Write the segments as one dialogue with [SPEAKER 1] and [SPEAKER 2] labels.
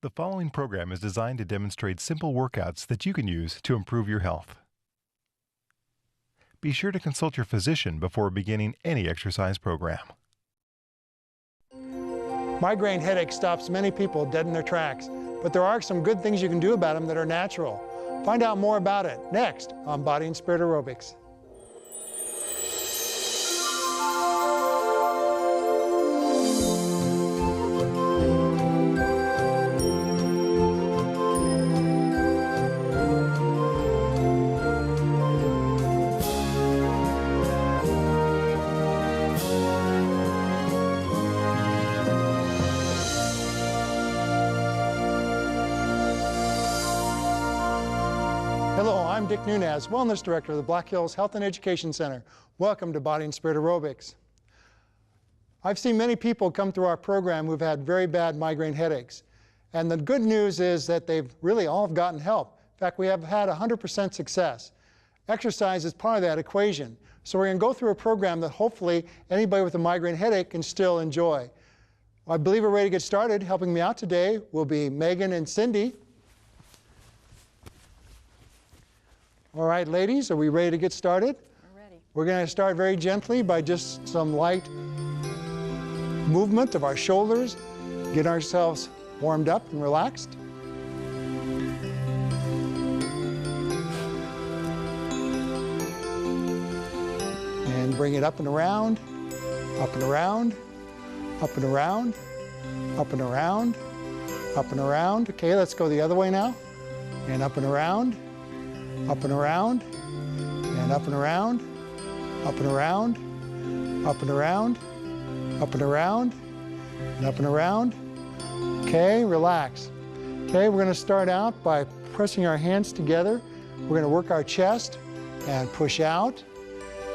[SPEAKER 1] The following program is designed to demonstrate simple workouts that you can use to improve your health. Be sure to consult your physician before beginning any exercise program.
[SPEAKER 2] Migraine headache stops many people dead in their tracks, but there are some good things you can do about them that are natural. Find out more about it next on Body and Spirit Aerobics. Hello, I'm Dick Nunez, Wellness Director of the Black Hills Health and Education Center. Welcome to Body and Spirit Aerobics. I've seen many people come through our program who've had very bad migraine headaches. And the good news is that they've really all gotten help. In fact, we have had 100% success. Exercise is part of that equation. So we're going to go through a program that hopefully anybody with a migraine headache can still enjoy. I believe we're ready to get started. Helping me out today will be Megan and Cindy. All right, ladies, are we ready to get started?
[SPEAKER 3] We're ready.
[SPEAKER 2] We're going to start very gently by just some light movement of our shoulders, get ourselves warmed up and relaxed. And bring it up and around, up and around, up and around, up and around, up and around. Okay, let's go the other way now. And up and around. Up and around, and up and around, up and around, up and around, up and around, and up and around. Okay, relax. Okay, we're going to start out by pressing our hands together. We're going to work our chest and push out,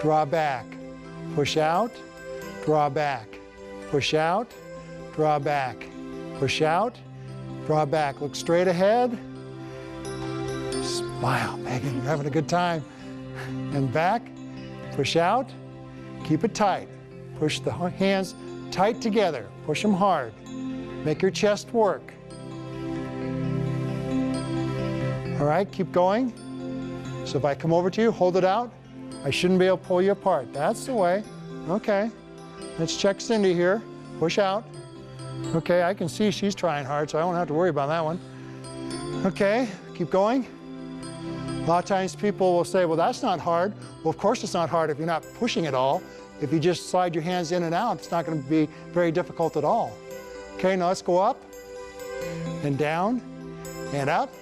[SPEAKER 2] draw back, push out, draw back, push out, draw back, push out, draw back. Look straight ahead. Smile, Megan, you're having a good time. And back, push out, keep it tight. Push the hands tight together, push them hard. Make your chest work. All right, keep going. So if I come over to you, hold it out. I shouldn't be able to pull you apart. That's the way. Okay, let's check Cindy here. Push out. Okay, I can see she's trying hard, so I don't have to worry about that one. Okay, keep going. A lot of times people will say, well, that's not hard. Well, of course it's not hard if you're not pushing at all. If you just slide your hands in and out, it's not going to be very difficult at all. Okay, now let's go up and down and up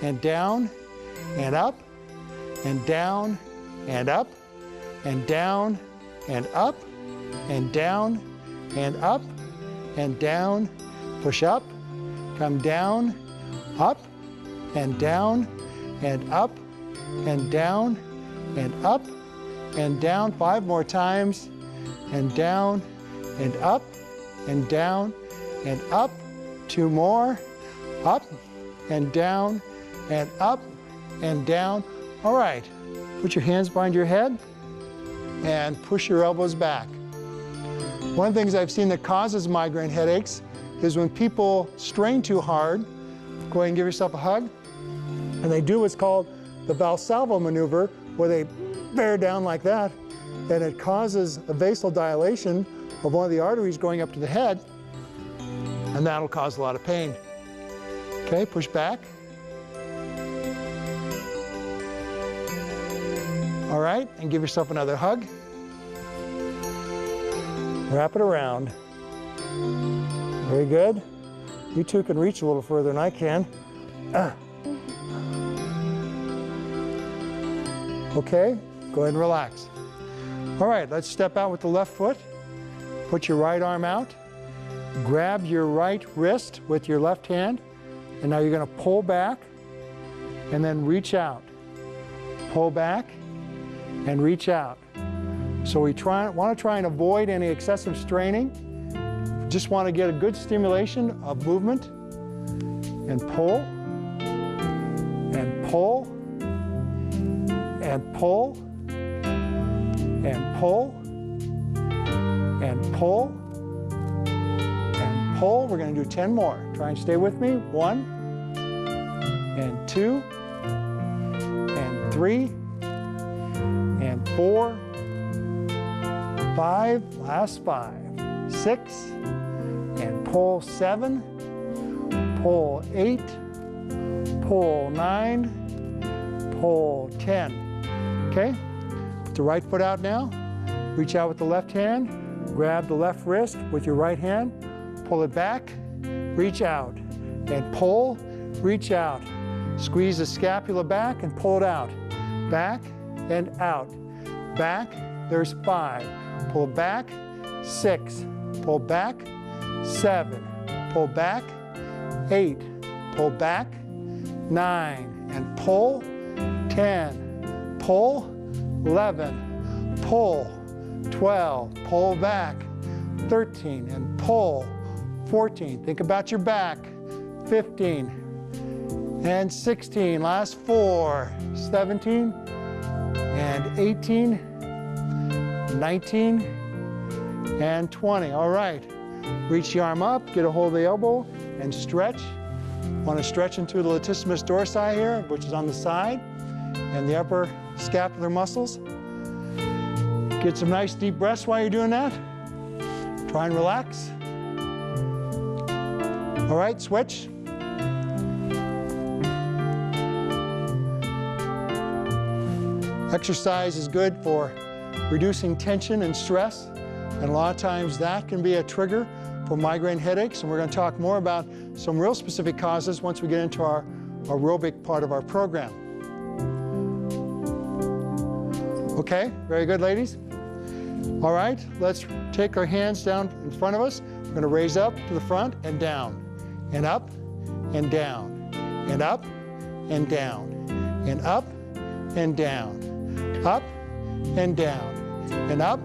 [SPEAKER 2] and down and up and down and up and down and up and down and up and down. Push up, come down, up and down and up and down and up and down. 5 more times. And down and up and down and up. 2 more. Up and down and up and down. All right. Put your hands behind your head and push your elbows back. One of the things I've seen that causes migraine headaches is when people strain too hard. Go ahead and give yourself a hug. And they do what's called the Valsalva maneuver, where they bear down like that, and it causes a vasodilation of one of the arteries going up to the head, and that'll cause a lot of pain. Okay, push back. All right, and give yourself another hug. Wrap it around. Very good. You two can reach a little further than I can. Okay, go ahead and relax. All right, let's step out with the left foot. Put your right arm out. Grab your right wrist with your left hand. And now you're going to pull back and then reach out. Pull back and reach out. So we want to try and avoid any excessive straining. Just want to get a good stimulation of movement. And pull. And pull. And pull, and pull, and pull, and pull. We're going to do 10 more. Try and stay with me. 1 and 2 and 3 and 4, 5, last 5, 6, and pull 7, pull 8, pull 9, pull 10. Okay? Put the right foot out now. Reach out with the left hand. Grab the left wrist with your right hand. Pull it back. Reach out. And pull. Reach out. Squeeze the scapula back and pull it out. Back and out. Back. There's 5. Pull back. 6. Pull back. 7. Pull back. 8. Pull back. 9. And pull. 10. Pull. 11. Pull. 12. Pull back. 13. And pull. 14. Think about your back. 15. And 16. Last 4. 17. And 18. 19. And 20. All right. Reach the arm up. Get a hold of the elbow and stretch. Want to stretch into the latissimus dorsi here, which is on the side, and the upper scapular muscles. Get some nice deep breaths while you're doing that. Try and relax. All right, switch. Exercise is good for reducing tension and stress, and a lot of times that can be a trigger for migraine headaches, and we're going to talk more about some real specific causes once we get into our aerobic part of our program. Okay, very good, ladies. All right, let's take our hands down in front of us. We're going to raise up to the front and down, and up, and down, and up, and down, and up, and down, up, and down, and up,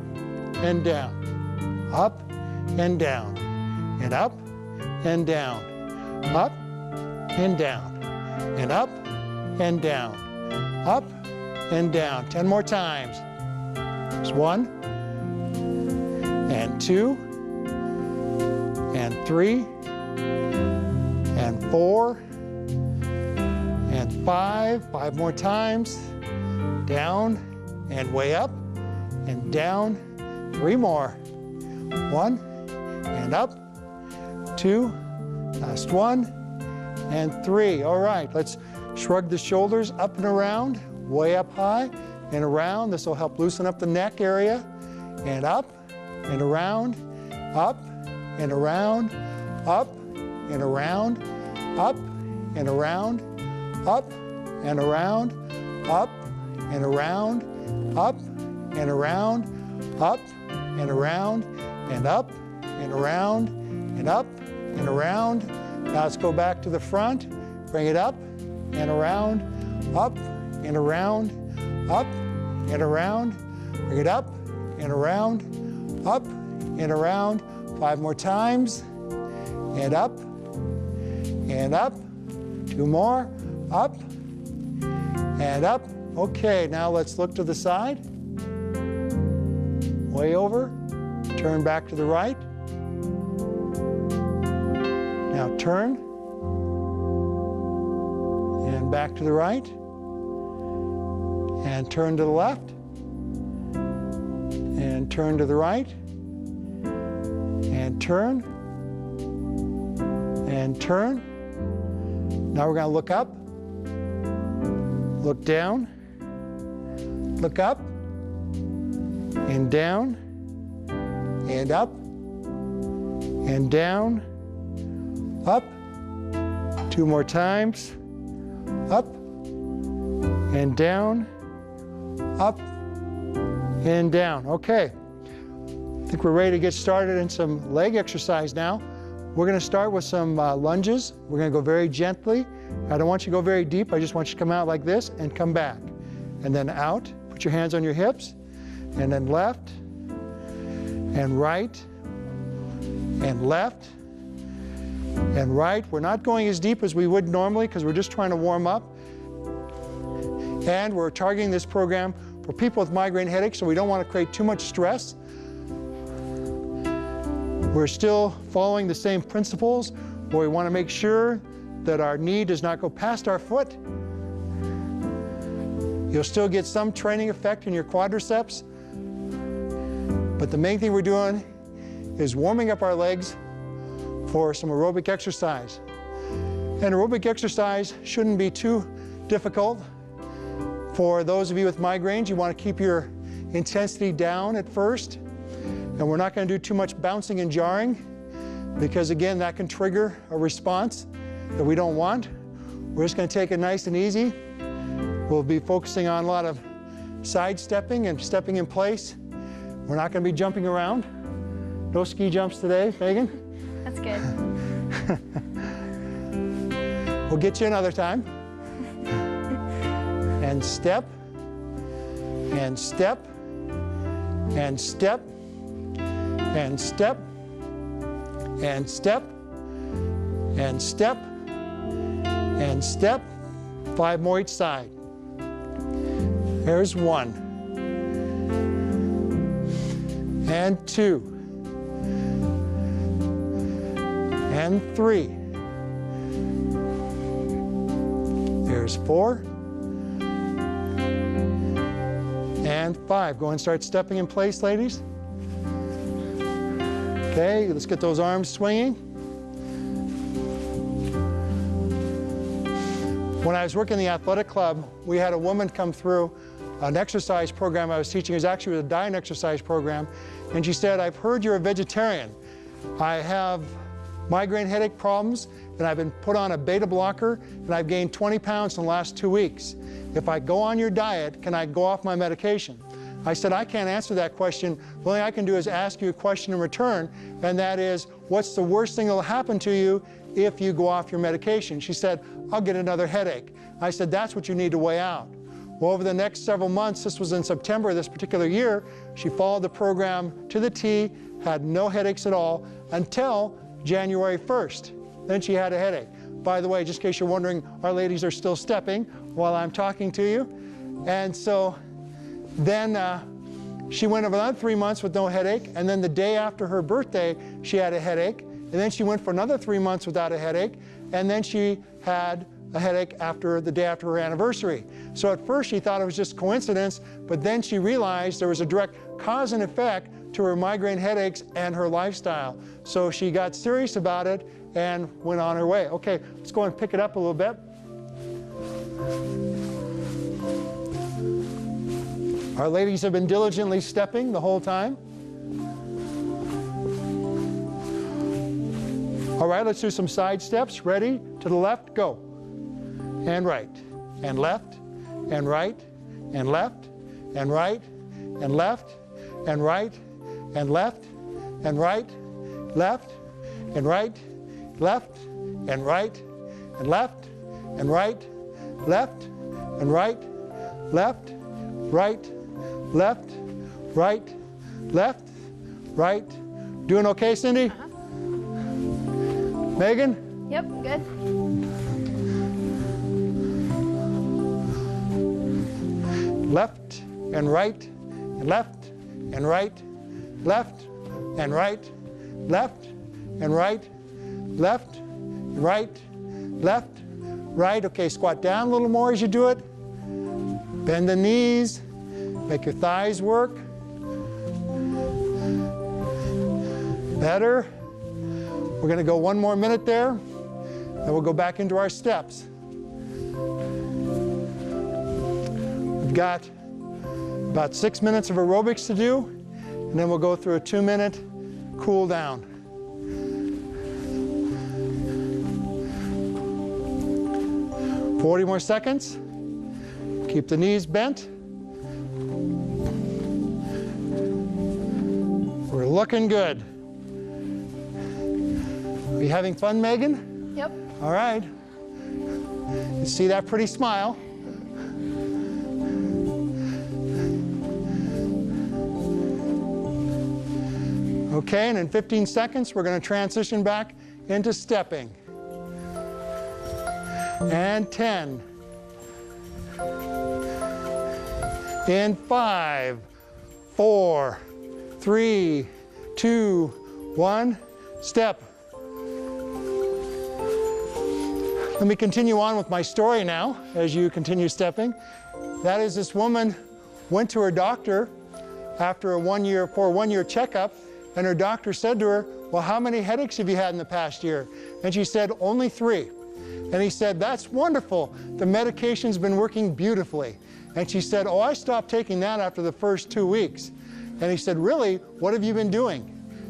[SPEAKER 2] and down, up, and down, and up, and down, up, and down, and up, and down, up, and down. 10 more times. There's 1, and 2, and 3, and 4, and 5. 5 more times. Down, and way up, and down. 3 more. 1, and up. 2, last 1, and 3. All right, let's shrug the shoulders up and around, way up high and around. This will help loosen up the neck area, and up and around, up and around, up and around, up and around, up and around, up and around, up and around, up and around, and up and around, and up and around. Now let's go back to the front. Bring it up and around, up and around, up and around. Bring it up and around, up and around. 5 more times. And up and up. 2 more. Up and up. Okay, now let's look to the side. Way over. Turn back to the right. Now turn. And back to the right. And turn to the left. And turn to the right. And turn. And turn. Now we're going to look up. Look down. Look up. And down. And up. And down. Up. 2 more times. Up. And down. Up. And down. Okay. I think we're ready to get started in some leg exercise now. We're going to start with some lunges. We're going to go very gently. I don't want you to go very deep. I just want you to come out like this and come back. And then out. Put your hands on your hips. And then left. And right. And left. And right. We're not going as deep as we would normally because we're just trying to warm up. And we're targeting this program for people with migraine headaches, so we don't want to create too much stress. We're still following the same principles, but we want to make sure that our knee does not go past our foot. You'll still get some training effect in your quadriceps, but the main thing we're doing is warming up our legs for some aerobic exercise. And aerobic exercise shouldn't be too difficult. For those of you with migraines, you want to keep your intensity down at first. And we're not going to do too much bouncing and jarring, because again, that can trigger a response that we don't want. We're just going to take it nice and easy. We'll be focusing on a lot of sidestepping and stepping in place. We're not going to be jumping around. No ski jumps today, Megan.
[SPEAKER 3] That's good.
[SPEAKER 2] We'll get you another time. And step, and step, and step, and step, and step, and step, and step. 5 more each side. There's 1. And 2. And 3. There's 4. And 5. Go and start stepping in place, ladies. Okay, let's get those arms swinging. When I was working in the athletic club, we had a woman come through an exercise program I was teaching. It was actually a diet and exercise program. And she said, "I've heard you're a vegetarian. I have migraine headache problems, and I've been put on a beta blocker, and I've gained 20 pounds in the last 2 weeks. If I go on your diet, can I go off my medication?" I said, "I can't answer that question. The only thing I can do is ask you a question in return, and that is, what's the worst thing that will happen to you if you go off your medication?" She said, "I'll get another headache." I said, "That's what you need to weigh out." Well, over the next several months, this was in September this particular year, she followed the program to the T, had no headaches at all until January 1st. Then she had a headache. By the way, just in case you're wondering, our ladies are still stepping while I'm talking to you. And so then she went another 3 months with no headache, and then the day after her birthday, she had a headache, and then she went for another 3 months without a headache, and then she had a headache after the day after her anniversary. So at first she thought it was just coincidence, but then she realized there was a direct cause and effect to her migraine headaches and her lifestyle. So she got serious about it and went on her way. Okay, let's go and pick it up a little bit. Our ladies have been diligently stepping the whole time. All right, let's do some side steps. Ready? To the left, go. And right, and left, and right, and left, and right, and left, and right, and left, and right, left, and right, left, and right, and left, and right, left, and right, left, right, left, right, left, right. Doing okay, Cindy? Megan?
[SPEAKER 3] Yep, good.
[SPEAKER 2] Left and right, and left and right, left and right, left and right, left and right, left, right. Okay, squat down a little more as you do it. Bend the knees, make your thighs work. Better. We're going to go 1 more minute there, and we'll go back into our steps. We've got about 6 minutes of aerobics to do, and then we'll go through a 2-minute cool down. "40 more seconds. Keep the knees bent. We're looking good. Are you having fun, Megan?
[SPEAKER 3] Yep.
[SPEAKER 2] All right. You see that pretty smile? Okay, and in 15 seconds, we're going to transition back into stepping. And 10. In 5, 4, 3, 2, 1, step. Let me continue on with my story now as you continue stepping. That is, this woman went to her doctor after a one-year checkup, and her doctor said to her, well, how many headaches have you had in the past year? And she said, only 3. And he said, that's wonderful. The medication's been working beautifully. And she said, oh, I stopped taking that after the first 2 weeks. And he said, really? What have you been doing?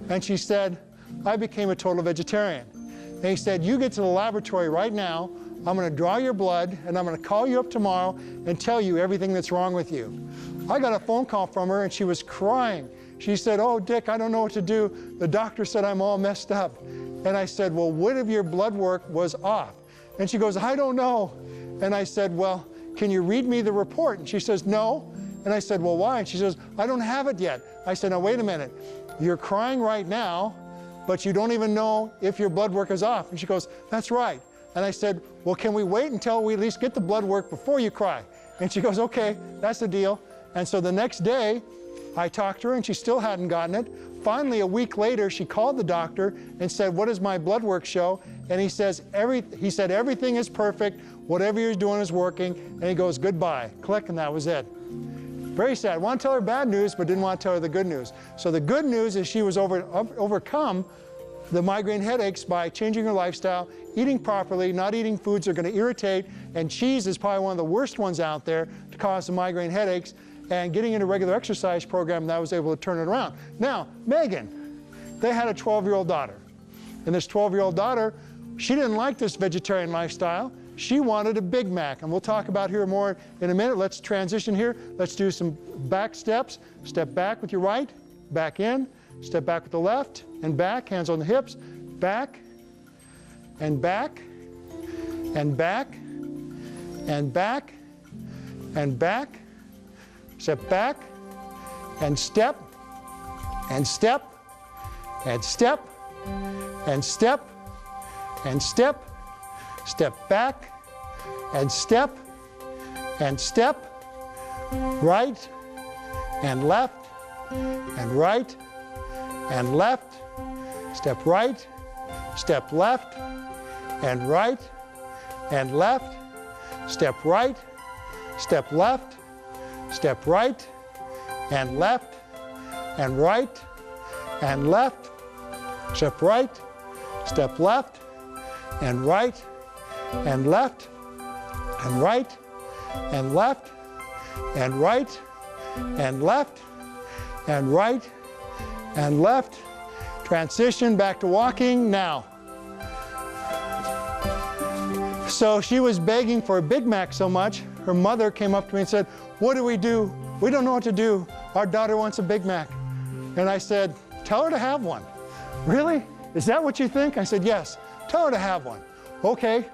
[SPEAKER 2] And she said, I became a total vegetarian. And he said, you get to the laboratory right now. I'm going to draw your blood, and I'm going to call you up tomorrow and tell you everything that's wrong with you. I got a phone call from her, and she was crying. She said, oh, Dick, I don't know what to do. The doctor said I'm all messed up. And I said, well, what if your blood work was off? And she goes, I don't know. And I said, well, can you read me the report? And she says, no. And I said, well, why? And she says, I don't have it yet. I said, now, wait a minute. You're crying right now, but you don't even know if your blood work is off. And she goes, that's right. And I said, well, can we wait until we at least get the blood work before you cry? And she goes, okay, that's the deal. And so the next day, I talked to her, and she still hadn't gotten it. Finally, a week later, she called the doctor and said, what does my blood work show? And he said, everything is perfect. Whatever you're doing is working. And he goes, goodbye. Click, and that was it. Very sad. I want to tell her bad news, but didn't want to tell her the good news. So the good news is she was overcome the migraine headaches by changing her lifestyle, eating properly, not eating foods that are going to irritate, and cheese is probably one of the worst ones out there to cause the migraine headaches, and getting into a regular exercise program that was able to turn it around. Now, Megan, they had a 12-year-old daughter. And this 12-year-old daughter, she didn't like this vegetarian lifestyle. She wanted a Big Mac, and we'll talk about here more in a minute. Let's transition here. Let's do some back steps. Step back with your right, back in, step back with the left, and back, hands on the hips, back, and back, and back, and back, and back, step back, and step, and step, and step, and step, and step, step back, and step, right, and left, and right, and left, step right, step left, and right, and left, step right, step left, step right, and left, and right, and left, step right, step left, and right, and left, and right, and left, and right, and left, and right, and left. Transition back to walking now. So she was begging for a Big Mac so much, her mother came up to me and said, what do? We don't know what to do. Our daughter wants a Big Mac. And I said, tell her to have one. Really? Is that what you think? I said, yes. Tell her to have one. Okay,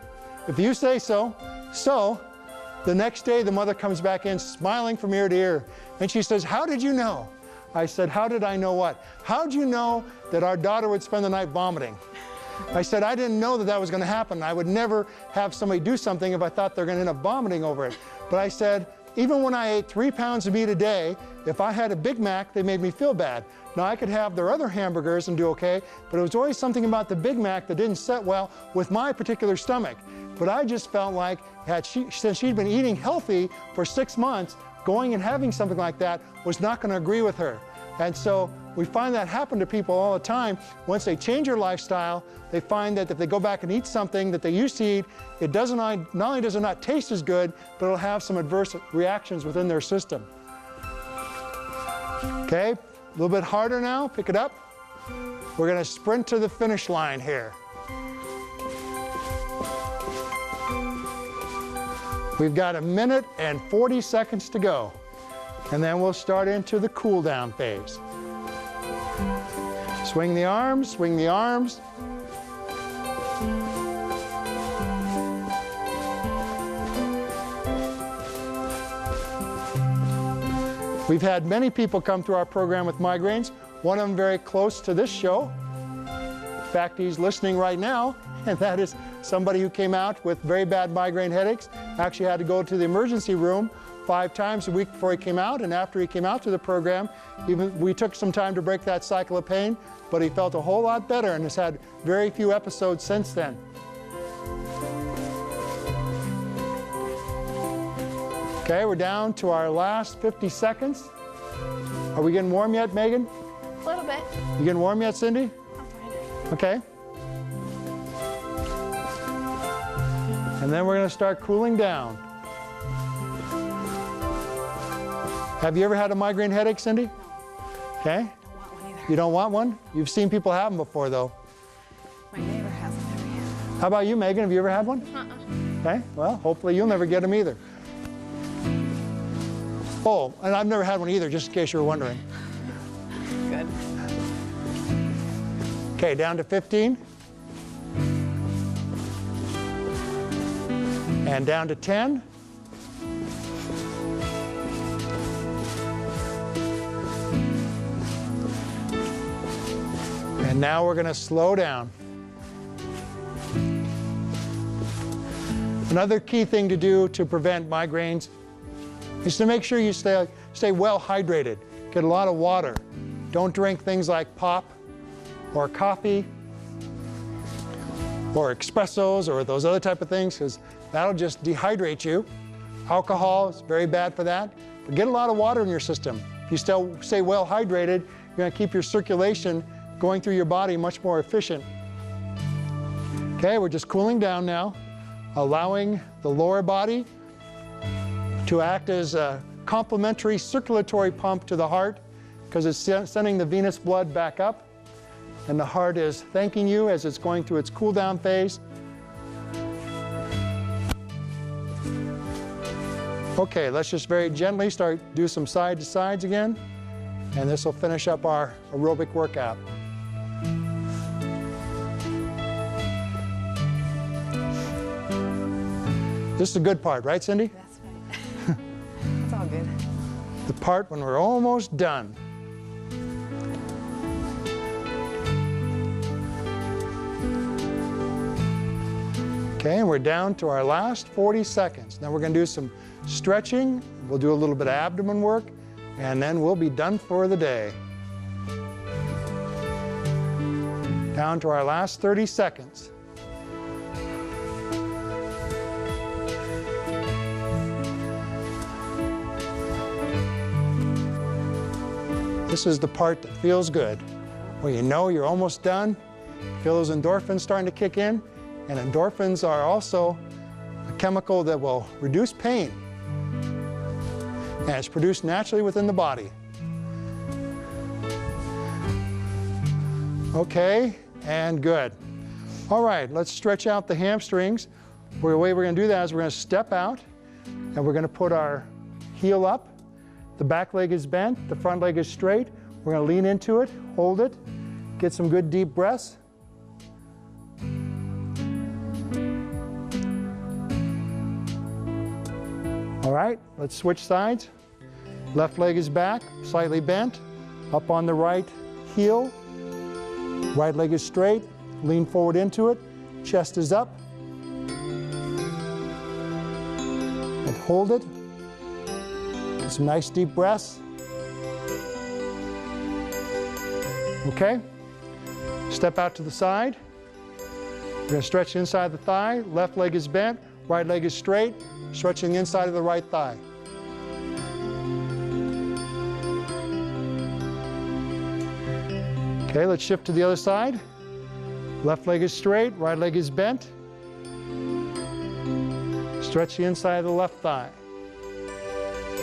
[SPEAKER 2] if you say so. So the next day, the mother comes back in smiling from ear to ear. And she says, how did you know? I said, how did I know what? How'd you know that our daughter would spend the night vomiting? I said, I didn't know that that was going to happen. I would never have somebody do something if I thought they're going to end up vomiting over it. But I said, even when I ate 3 pounds of meat a day, if I had a Big Mac, they made me feel bad. Now, I could have their other hamburgers and do okay, but it was always something about the Big Mac that didn't set well with my particular stomach. But I just felt like since she'd been eating healthy for 6 months, going and having something like that was not going to agree with her. And so we find that happen to people all the time. Once they change their lifestyle, they find that if they go back and eat something that they used to eat, it doesn't, not only does it not taste as good, but it'll have some adverse reactions within their system. Okay, a little bit harder now, pick it up. We're going to sprint to the finish line here. We've got 1 minute and 40 seconds to go. And then we'll start into the cool down phase. Swing the arms, swing the arms. We've had many people come through our program with migraines, one of them very close to this show. In fact, he's listening right now, and that is somebody who came out with very bad migraine headaches, actually had to go to the emergency room 5 times a week before he came out, and after he came out to the program, we took some time to break that cycle of pain, but he felt a whole lot better and has had very few episodes since then. Okay, we're down to our last 50 seconds. Are we getting warm yet, Megan?
[SPEAKER 3] A little bit.
[SPEAKER 2] You getting warm yet, Cindy?
[SPEAKER 3] I'm fine.
[SPEAKER 2] Okay. And then we're going to start cooling down. Have you ever had a migraine headache, Cindy?
[SPEAKER 3] No.
[SPEAKER 2] Okay.
[SPEAKER 3] I don't want one either.
[SPEAKER 2] You don't want one? You've seen people have them before, though.
[SPEAKER 3] My neighbor has them every year.
[SPEAKER 2] How about you, Megan? Have you ever had one? Okay. Well, hopefully you'll never get them either. Oh, and I've never had one either, just in case you were wondering.
[SPEAKER 3] Good.
[SPEAKER 2] Okay, down to 15. And down to 10. And now we're going to slow down. Another key thing to do to prevent migraines is to make sure you stay well hydrated. Get a lot of water. Don't drink things like pop or coffee or espressos or those other type of things, because that'll just dehydrate you. Alcohol is very bad for that. But get a lot of water in your system. If you still stay well hydrated, you're going to keep your circulation going through your body much more efficient. Okay, we're just cooling down now, allowing the lower body to act as a complementary circulatory pump to the heart, because it's sending the venous blood back up, and the heart is thanking you as it's going through its cool down phase. Okay, let's just very gently do some side to sides again, and this will finish up our aerobic workout. This is the good part, right, Cindy?
[SPEAKER 3] That's right. It's all good.
[SPEAKER 2] The part when we're almost done. Okay, and we're down to our last 40 seconds. Now we're going to do some stretching. We'll do a little bit of abdomen work, and then we'll be done for the day. Down to our last 30 seconds. This is the part that feels good, where you know you're almost done. Feel those endorphins starting to kick in, and endorphins are also a chemical that will reduce pain, and it's produced naturally within the body. Okay, and good. All right, let's stretch out the hamstrings. The way we're going to do that is we're going to step out, and we're going to put our heel up. The back leg is bent, the front leg is straight. We're going to lean into it, hold it, get some good deep breaths. All right, let's switch sides. Left leg is back, slightly bent, up on the right heel. Right leg is straight, lean forward into it, chest is up. And hold it. Get some nice deep breaths. Okay, step out to the side. We're going to stretch the inside of the thigh. Left leg is bent, right leg is straight, stretching the inside of the right thigh. Okay, let's shift to the other side. Left leg is straight, right leg is bent. Stretch the inside of the left thigh.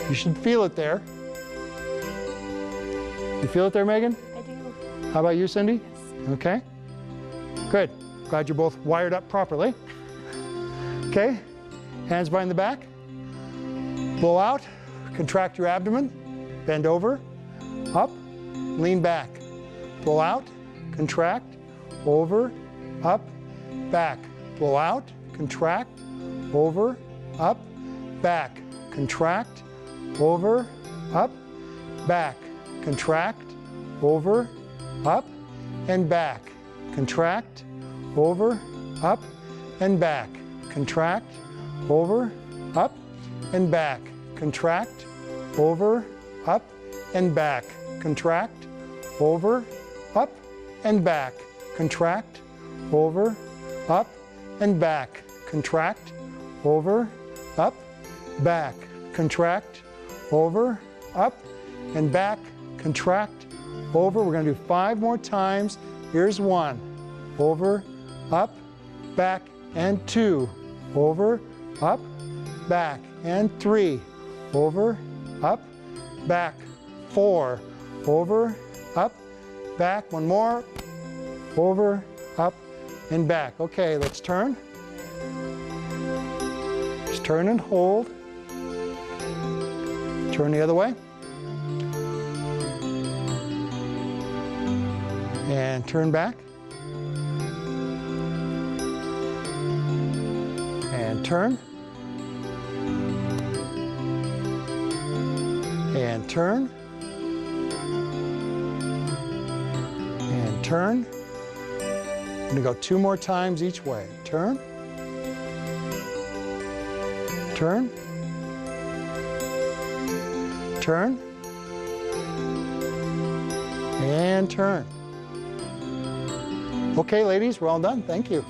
[SPEAKER 2] You should feel it there. You feel it there, Megan?
[SPEAKER 3] I do.
[SPEAKER 2] How about you, Cindy?
[SPEAKER 3] Yes.
[SPEAKER 2] Okay. Good. Glad you're both wired up properly. Okay. Hands behind the back. Blow out. Contract your abdomen. Bend over. Up. Lean back. Blow out. Contract. Over. Up. Back. Blow out. Contract. Over. Up. Back. Contract. Over. Up. Back. Contract. Over. Up. And back. Contract. Over. Up. And back. Contract. Over. Up. And back. contract, over, up, and back. Contract, over, up, and back. Contract, over, up, and back. Contract, over, up, back. Contract, over, up, and back. Contract, over. We're going to do 5 more times. Here's 1. Over, up, back, and 2. Over, up, back, and 3. Over, up, back, 4. Over, up, back. 1 more. Over, up, and back. Okay, let's turn. Just turn and hold. Turn the other way. And turn back. And turn. And turn. And turn. I'm going to go 2 more times each way. Turn. Turn. Turn. And turn. Okay, ladies, we're all done. Thank you.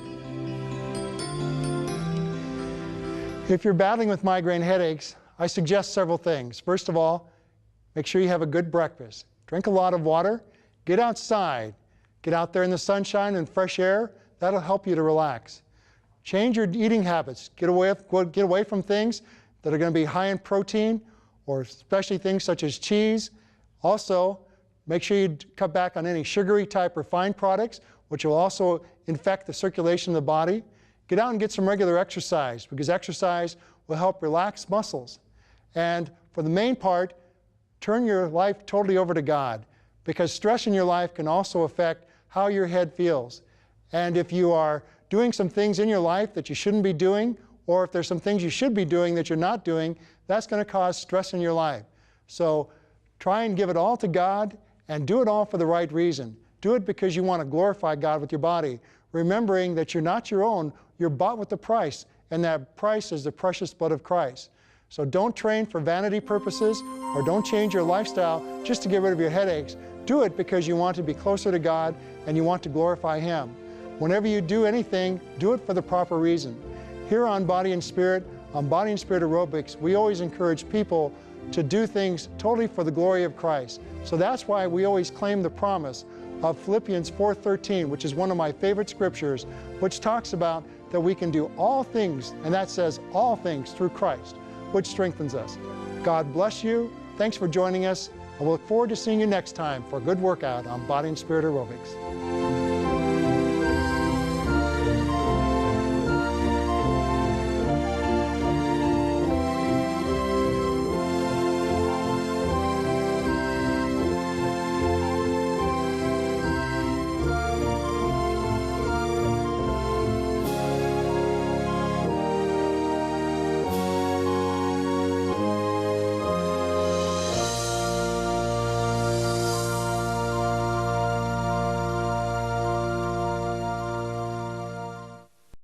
[SPEAKER 2] If you're battling with migraine headaches, I suggest several things. First of all, make sure you have a good breakfast. Drink a lot of water. Get outside. Get out there in the sunshine and fresh air. That'll help you to relax. Change your eating habits. Get away from things that are going to be high in protein, or especially things such as cheese. Also, make sure you cut back on any sugary type refined products, which will also infect the circulation of the body. Get out and get some regular exercise, because exercise will help relax muscles. And for the main part, turn your life totally over to God, because stress in your life can also affect how your head feels. And if you are doing some things in your life that you shouldn't be doing, or if there's some things you should be doing that you're not doing, that's going to cause stress in your life. So try and give it all to God, and do it all for the right reason. Do it because you want to glorify God with your body, remembering that you're not your own, you're bought with a price, and that price is the precious blood of Christ. So don't train for vanity purposes, or don't change your lifestyle just to get rid of your headaches. Do it because you want to be closer to God and you want to glorify Him. Whenever you do anything, do it for the proper reason. Here on Body and Spirit, on Body and Spirit Aerobics, we always encourage people to do things totally for the glory of Christ. So that's why we always claim the promise of Philippians 4:13, which is one of my favorite scriptures, which talks about that we can do all things, and that says all things through Christ, which strengthens us. God bless you. Thanks for joining us. I look forward to seeing you next time for a good workout on Body and Spirit Aerobics.